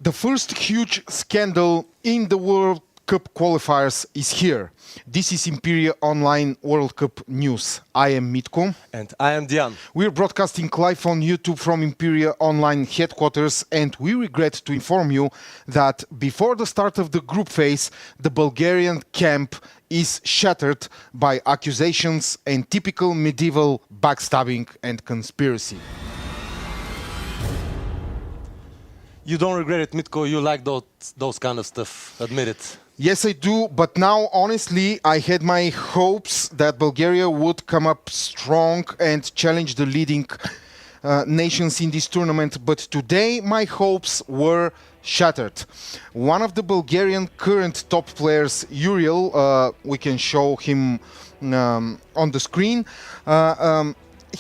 The first huge scandal in the World Cup qualifiers is here. This is Imperia Online World Cup News. I am Mitko. And I am Dian. We're broadcasting live on YouTube from Imperia Online headquarters, and we regret to inform you that before the start of the group phase, the Bulgarian camp is shattered by accusations and typical medieval backstabbing and conspiracy. You don't regret it, Mitko. You like those kind of stuff. Admit it. Yes, I do. But now, honestly, I had my hopes that Bulgaria would come up strong and challenge the leading nations in this tournament. But today, my hopes were shattered. One of the Bulgarian current top players, Uriel, we can show him on the screen,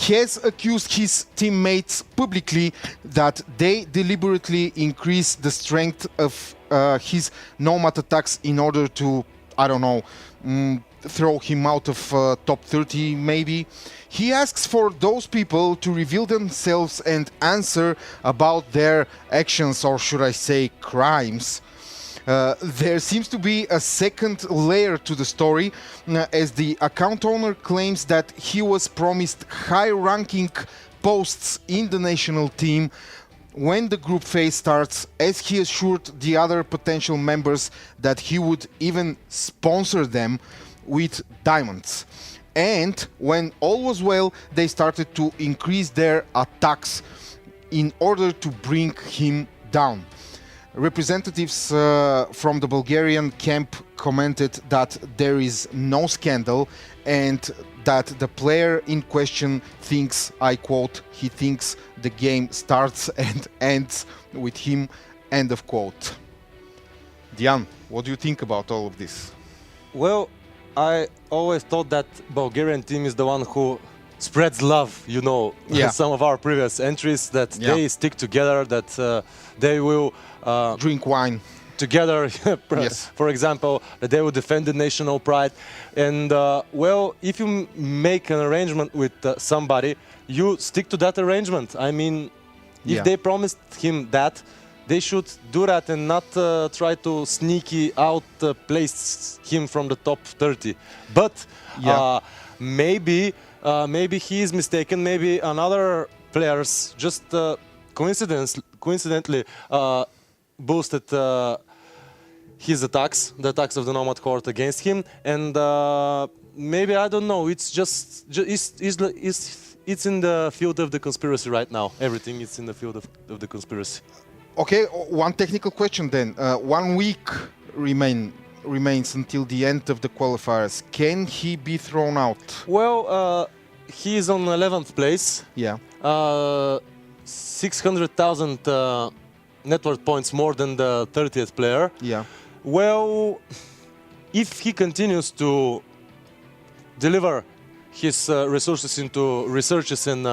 has accused his teammates publicly that they deliberately increased the strength of his nomad attacks in order to, I don't know, throw him out of top 30 maybe. He asks for those people to reveal themselves and answer about their actions, or should I say crimes. There seems to be a second layer to the story, as the account owner claims that he was promised high-ranking posts in the national team when the group phase starts, as he assured the other potential members that he would even sponsor them with diamonds. And when all was well, they started to increase their attacks in order to bring him down. Representatives from the Bulgarian camp commented that there is no scandal and that the player in question thinks, I quote, he thinks the game starts and ends with him, end of quote. Dian, what do you think about all of this? Well, I always thought that Bulgarian team is the one who spreads love, you know, some of our previous entries, that they stick together, that they will drink wine together, for example, that they will defend the national pride. And well, if you make an arrangement with somebody, you stick to that arrangement. I mean, if they promised him that, they should do that and not try to sneaky out place him from the top 30. But maybe he is mistaken. Maybe another players just coincidentally boosted his attacks, the attacks of the Nomad Horde against him, and maybe, I don't know, it's just it's in the field of the conspiracy right now. Everything is in the field of the conspiracy. Okay, one technical question then. 1 week remains until the end of the qualifiers. Can he be thrown out? Well, he is on 11th place. Yeah. 600,000 network points more than the 30th player. Yeah. Well, if he continues to deliver his resources into researches and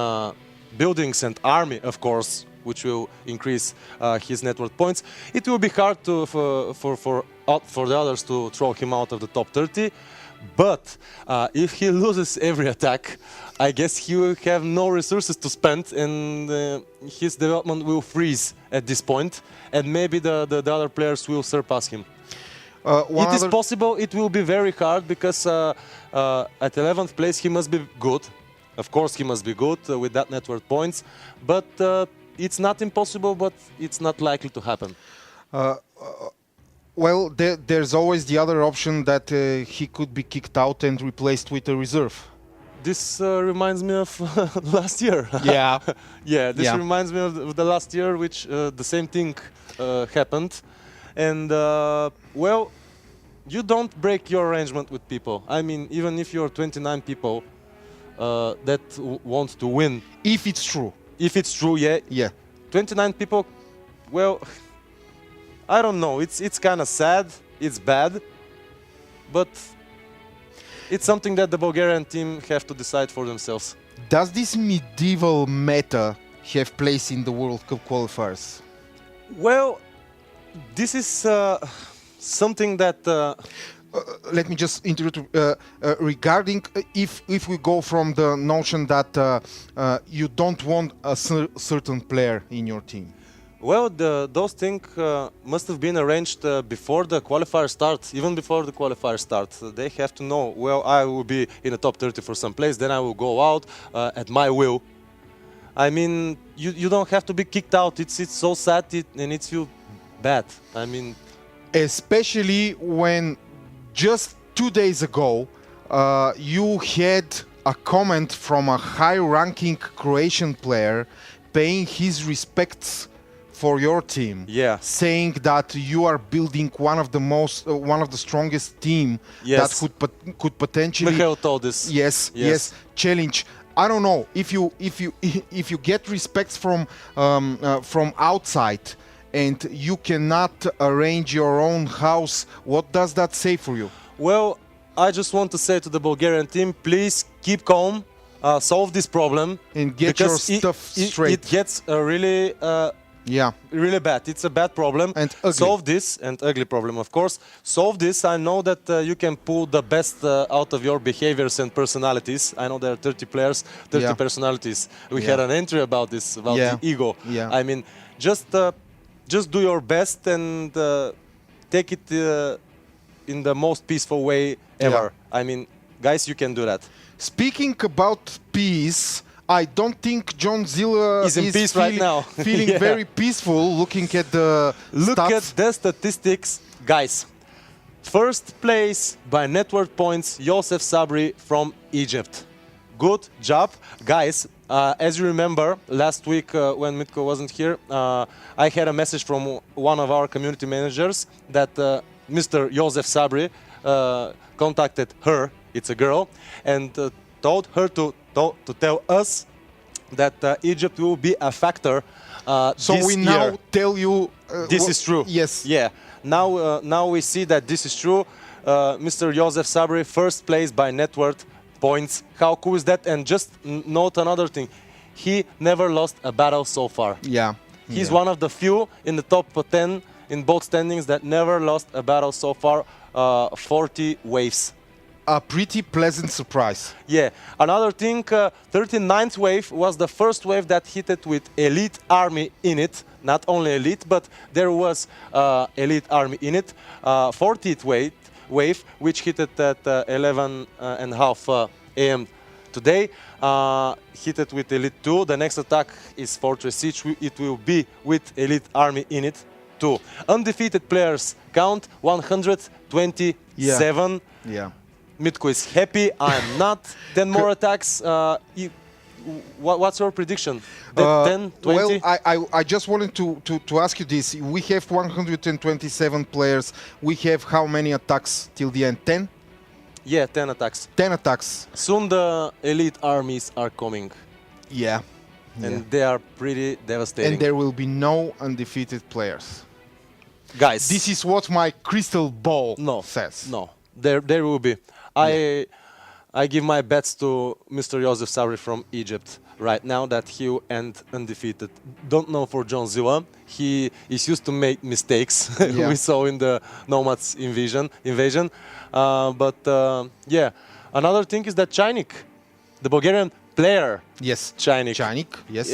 buildings and army, of course, which will increase his network points, it will be hard for the others to throw him out of the top 30. But if he loses every attack, I guess he will have no resources to spend, and his development will freeze at this point, and maybe the other players will surpass him. It is possible. It will be very hard because at 11th place he must be good. Of course he must be good with that network points, but it's not impossible, but it's not likely to happen. Well, there's always the other option that he could be kicked out and replaced with a reserve. This reminds me of last year. Yeah. This reminds me of the last year, which the same thing happened. And, well, you don't break your arrangement with people. I mean, even if you're 29 people that want to win. If it's true. If it's true, yeah. 29 people, well, I don't know. It's kind of sad. It's bad. But it's something that the Bulgarian team have to decide for themselves. Does this medieval meta have place in the World Cup qualifiers? Well, this is something that... let me just interrupt regarding if we go from the notion that you don't want a certain player in your team. Well, those things must have been arranged before the qualifier starts, even before the qualifier starts. They have to know, well, I will be in the top 30 for some place, then I will go out at my will. I mean, you don't have to be kicked out. It's so sad and it's feel bad. I mean, especially when just 2 days ago you had a comment from a high-ranking Croatian player paying his respects for your team, Yeah. saying that you are building one of the strongest team Yes. that could potentially Mikhail told this. yes challenge. I don't know if you get respects from outside and you cannot arrange your own house. What does that say for you? Well, I just want to say to the Bulgarian team, please keep calm, solve this problem, And get your because stuff straight. It gets really. Yeah. Really bad. It's a bad problem. And ugly. Solve this, and ugly problem, of course. Solve this. I know that you can pull the best out of your behaviors and personalities. I know there are 30 players, 30 Yeah. personalities. We Yeah. had an entry about this, about Yeah. the ego. Yeah. I mean, just do your best and take it in the most peaceful way ever. I mean, guys, you can do that. Speaking about peace, I don't think John Zilla He's in peace right now. feeling Yeah. very peaceful looking at the Look stats. at the statistics, guys. First place by net worth points, Josef Sabri from Egypt. Good job, guys. As you remember, last week when Mitko wasn't here, I had a message from one of our community managers that Mr. Josef Sabri contacted her, it's a girl, and told her to tell us that Egypt will be a factor So this we year. now tell you This is true. Yes. Yeah. Now we see that this is true. Mr. Josef Sabri, first place by net worth points. How cool is that? And just note another thing. He never lost a battle so far. Yeah. He's Yeah. one of the few in the top 10 in both standings that never lost a battle so far. 40 waves. A pretty pleasant surprise. Yeah. Another thing, 39th wave was the first wave that hit it with elite army in it. Not only elite, but there was elite army in it. 40th wave, which hit it at 11:30 a.m. today. Hit it with elite 2. The next attack is Fortress Siege. It will be with elite army in it too. Undefeated players count 127. Yeah. Mitko is happy. I'm not. 10 more attacks. What's your prediction? 10, 20? Well, I just wanted to ask you this. We have 127 players. We have how many attacks till the end? 10? Yeah, 10 attacks. 10 attacks. Soon the elite armies are coming, Yeah. and they are pretty devastating. And there will be no undefeated players. Guys, This is what my crystal ball says. No, there will be. I give my bets to Mr. Josef Sabri from Egypt right now that he will end undefeated. Don't know for John Zilla. He is used to make mistakes. Yeah. We saw in the Nomads invasion. Yeah, another thing is that Chainik, the Bulgarian player, Yes. Chainik, Yes.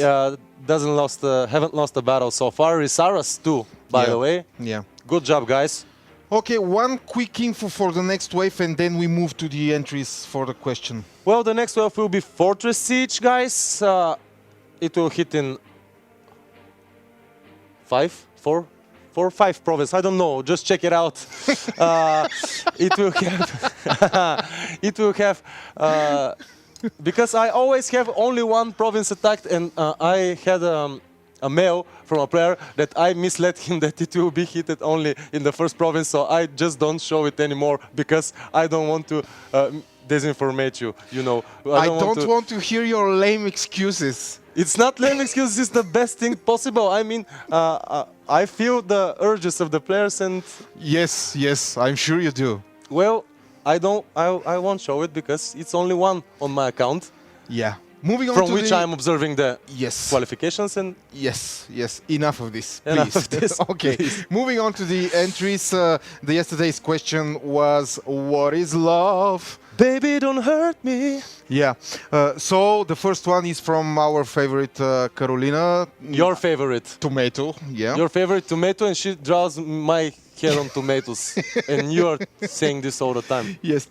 haven't lost a battle so far. Risaras too, by the way. Yeah. Good job, guys. Okay, one quick info for the next wave, and then we move to the entries for the question. Well, the next wave will be Fortress Siege, guys. It will hit in 5 province. I don't know. Just check it out. It will have. It will have. Because I always have only one province attacked, and I had a mail from a player that I misled him that it will be hit only in the first province, so I just don't show it anymore because I don't want to disinformate you. You know, I don't want to hear your lame excuses. It's not lame excuse. It's the best thing possible. I mean, I feel the urges of the players, and Yes, I'm sure you do. well, I won't show it because it's only one on my account. Yeah. Moving on from to which the... I'm observing the Yes. qualifications and Yes, yes. Enough of this, please. Enough of this, Okay. please. Moving on to the entries. The yesterday's question was, "What is love?" baby, don't hurt me. Yeah. So the first one is from our favorite Carolina. Your favorite. Tomato. Yeah. Your favorite tomato, and she draws my head on tomatoes. And you are saying this all the time. Yes.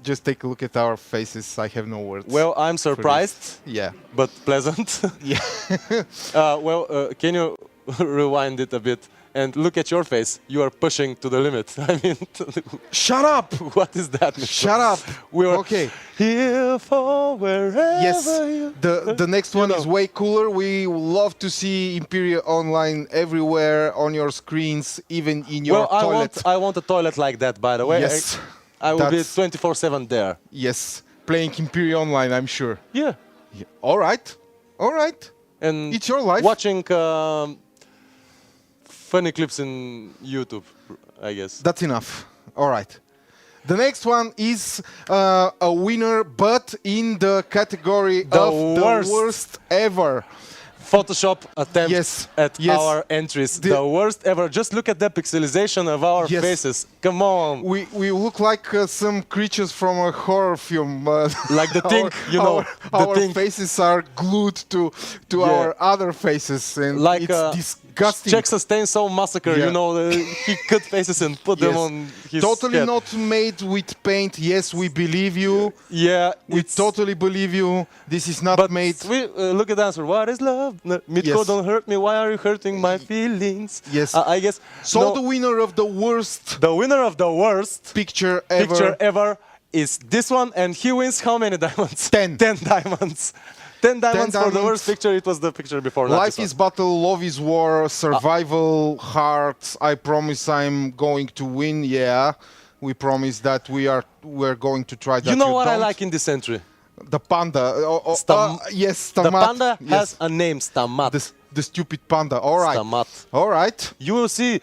Just take a look at our faces. I have no words. Well, I'm for this. surprised, Yeah. but pleasant. Yeah. Can you rewind it a bit and look at your face? You are pushing to the limit. I mean, Shut up. what is that? Mr. Shut up. We were Okay. here for wherever Yes, you... the next one know. is way cooler. We love to see Imperia online everywhere on your screens, even in your Well, toilet. I want a toilet like that, by the way. Yes, I will be that's- 24/7 there. Yes, playing Imperia online, I'm sure. Yeah. Yeah. All right, all right. And It's your life. watching funny clips in YouTube, I guess. That's enough. All right. The next one is a winner, but in the category The of worst. the worst ever. Photoshop attempt Yes, at yes. our entries. The- The worst ever. Just look at the pixelization of our Yes. faces. Come on. We look like some creatures from a horror film. Like the Thing, you know, the Our Thing. faces are glued to Yeah. our other faces, and Like it's disgusting. Czechoslovakian Massacre, Yeah. you know, he cut faces and put them Yes. on his Totally head. not made with paint. Yes, we believe you. Yeah, We it's... totally believe you. This is not But made. look at the answer. What is love? No, Mitko, Yes. don't hurt me. Why are you hurting my feelings? Yes. I guess. So no, the winner of the worst the winner of the worst picture ever. picture ever is this one, and he wins how many diamonds? 10. 10 diamonds. 10 diamonds for the diamonds. worst picture. It was the picture before. not Life this is one. battle, love is war, survival, hearts. I promise I'm going to win. Yeah, we promise that we're going to try that. You know what I don't. like in this entry? The panda. Yes, The Stamat. panda Yes. has a name, Stamat. The stupid panda. All right. Stamat. All right. You will see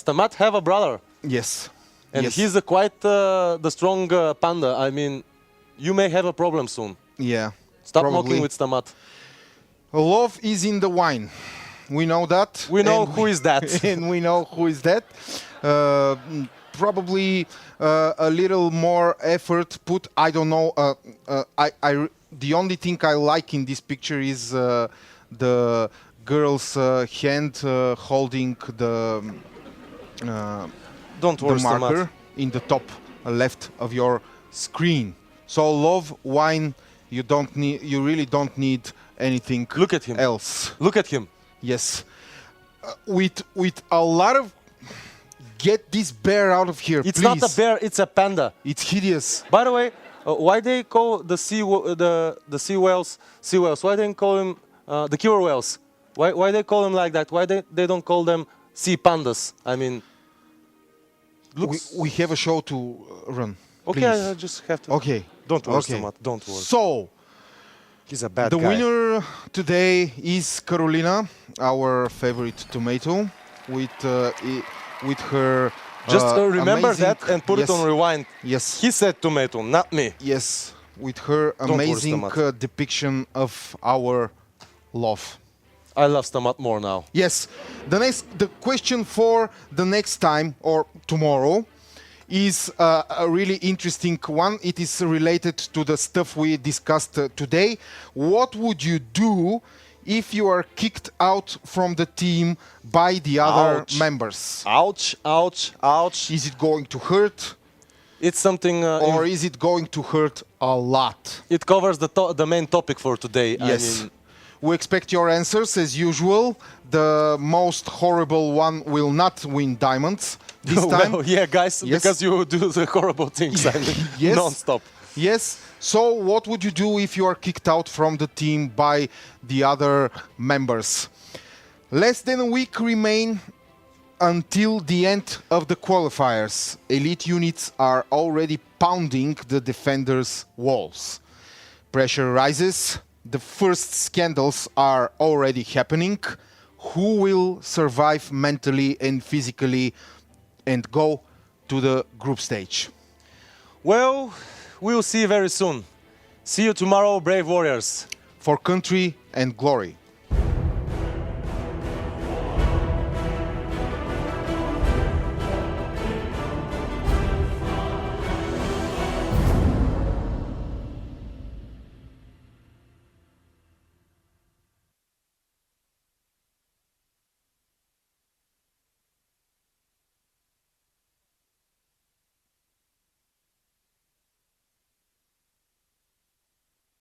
Stamat have a brother. Yes. And yes. he's quite the strong panda. I mean, you may have a problem soon. Yeah. Stop probably. mocking with Stamat. Love is in the wine. We know that. We know and who is that. and we know who is that. Probably a little more effort put. I don't know. The only thing I like in this picture is the girl's hand holding the Don't worry, marker Stamat. in the top left of your screen. So love, wine. You don't need. You really don't need anything. Look at him. Else. Look at him. Yes. With a lot of. Get this bear out of here, It's please. not a bear, it's a panda. It's hideous. By the way, why they call the sea whales? Why they call them the killer whales? Why they call them like that? Why they don't call them sea pandas? I mean, looks We have a show to run. okay. please. I just have to. Okay. Don't worry, Okay. Stamat. Don't worry. So He's a bad the guy. winner today is Carolina, our favorite tomato, with her. Just remember amazing- that and put yes, it on rewind. Yes. He said tomato, not me. Yes, with her worry, amazing Stamat. depiction of our love. I love Stamat more now. Yes, the question for the next time or tomorrow is a really interesting one. It is related to the stuff we discussed today. What would you do if you are kicked out from the team by the other Ouch. members? Ouch! Ouch! Ouch! Is it going to hurt, It's something. or is it going to hurt a lot? It covers the main topic for today. Yes. I mean, We expect your answers as usual. The most horrible one will not win diamonds this time. well, yeah, guys, Yes. because you do the horrible things. I mean, Yes. non-stop. Yes. So what would you do if you are kicked out from the team by the other members? Less than a week remain until the end of the qualifiers. Elite units are already pounding the defenders' walls. Pressure rises. The first scandals are already happening. Who will survive mentally and physically and go to the group stage? Well, we'll see very soon. See you tomorrow, brave warriors. for country and glory.